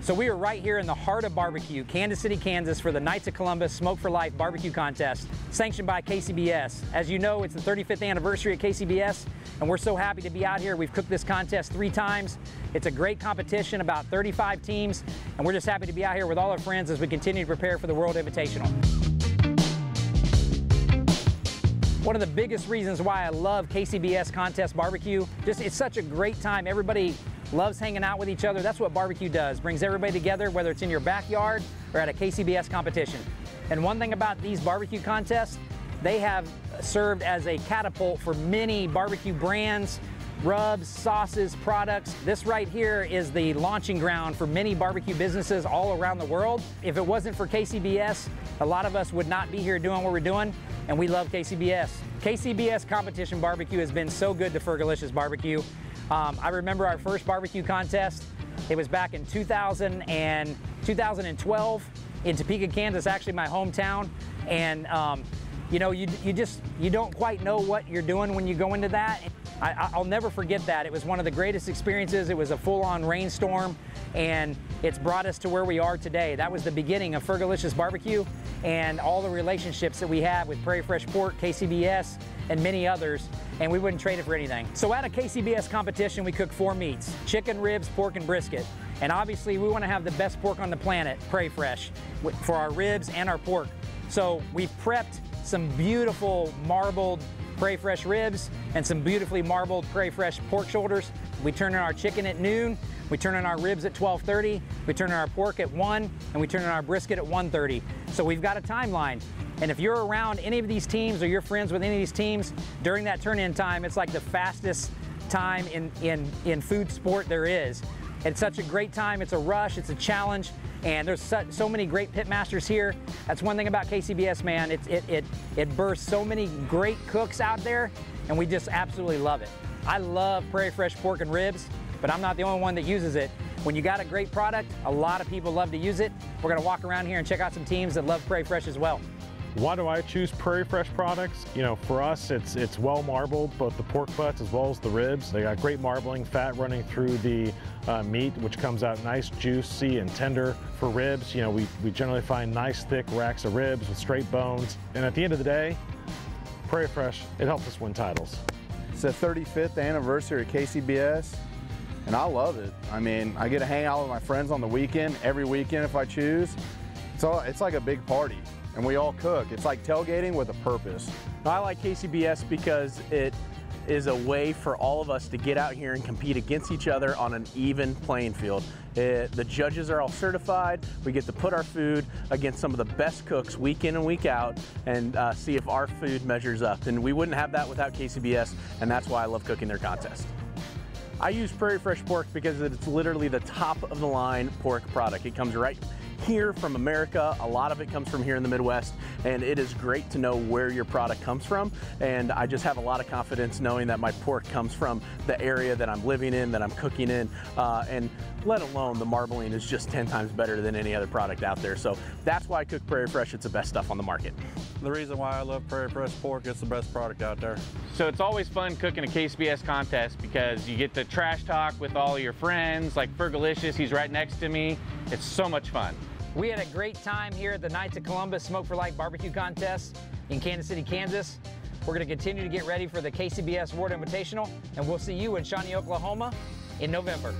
So we are right here in the heart of barbecue, Kansas City, Kansas, for the Knights of Columbus Smoke for Life Barbecue Contest, sanctioned by KCBS. As you know, it's the 35th anniversary of KCBS, and we're so happy to be out here. We've cooked this contest 3 times. It's a great competition, about 35 teams, and we're just happy to be out here with all our friends as we continue to prepare for the World Invitational. One of the biggest reasons why I love KCBS Contest Barbecue, it's such a great time. Everybody loves hanging out with each other. That's what barbecue does, brings everybody together, whether it's in your backyard or at a KCBS competition. And one thing about these barbecue contests, they have served as a catapult for many barbecue brands, rubs, sauces, products. This right here is the launching ground for many barbecue businesses all around the world. If it wasn't for KCBS, a lot of us would not be here doing what we're doing, and we love KCBS. KCBS Competition Barbecue has been so good to Fergolicious BBQ. I remember our first barbecue contest. It was back in 2012 in Topeka, Kansas, actually my hometown. And you know, you don't quite know what you're doing when you go into that. I'll never forget that. It was one of the greatest experiences. It was a full-on rainstorm, and it's brought us to where we are today. That was the beginning of Fergolicious BBQ and all the relationships that we have with Prairie Fresh Pork, KCBS, and many others, and we wouldn't trade it for anything. So at a KCBS competition, we cook 4 meats: chicken, ribs, pork, and brisket. And obviously, we want to have the best pork on the planet, Prairie Fresh, for our ribs and our pork. So we've prepped some beautiful marbled Prairie Fresh ribs and some beautifully marbled Prairie Fresh pork shoulders. We turn in our chicken at noon, we turn in our ribs at 12:30, we turn in our pork at 1, and we turn in our brisket at 1:30. So we've got a timeline. And if you're around any of these teams or you're friends with any of these teams, during that turn-in time, it's like the fastest time in food sport there is. It's such a great time, it's a rush, it's a challenge, and there's so many great pitmasters here. That's one thing about KCBS, man. It bursts so many great cooks out there, and we just absolutely love it. I love Prairie Fresh pork and ribs, but I'm not the only one that uses it. When you got a great product, a lot of people love to use it. We're gonna walk around here and check out some teams that love Prairie Fresh as well. Why do I choose Prairie Fresh products? You know, for us, it's well marbled, both the pork butts as well as the ribs. They got great marbling, fat running through the meat, which comes out nice, juicy, and tender. For ribs, you know, we generally find nice, thick racks of ribs with straight bones. And at the end of the day, Prairie Fresh, it helps us win titles. It's the 35th anniversary of KCBS, and I love it. I mean, I get to hang out with my friends on the weekend, every weekend if I choose. It's like a big party. And we all cook. It's like tailgating with a purpose. I like KCBS because it is a way for all of us to get out here and compete against each other on an even playing field. The judges are all certified. We get to put our food against some of the best cooks week in and week out and see if our food measures up. And we wouldn't have that without KCBS, and that's why I love cooking their contest. I use Prairie Fresh pork because it's literally the top of the line pork product. It comes right here from America. A lot of it comes from here in the Midwest, and it is great to know where your product comes from. And I just have a lot of confidence knowing that my pork comes from the area that I'm living in, that I'm cooking in, and let alone the marbling is just 10 times better than any other product out there. So that's why I cook Prairie Fresh. It's the best stuff on the market. The reason why I love Prairie Fresh pork, it's the best product out there. So it's always fun cooking a KCBS contest because you get to trash talk with all your friends, like Fergolicious, he's right next to me. It's so much fun. We had a great time here at the Knights of Columbus Smoke for Life Barbecue Contest in Kansas City, Kansas. We're going to continue to get ready for the KCBS World Invitational, and we'll see you in Shawnee, Oklahoma in November.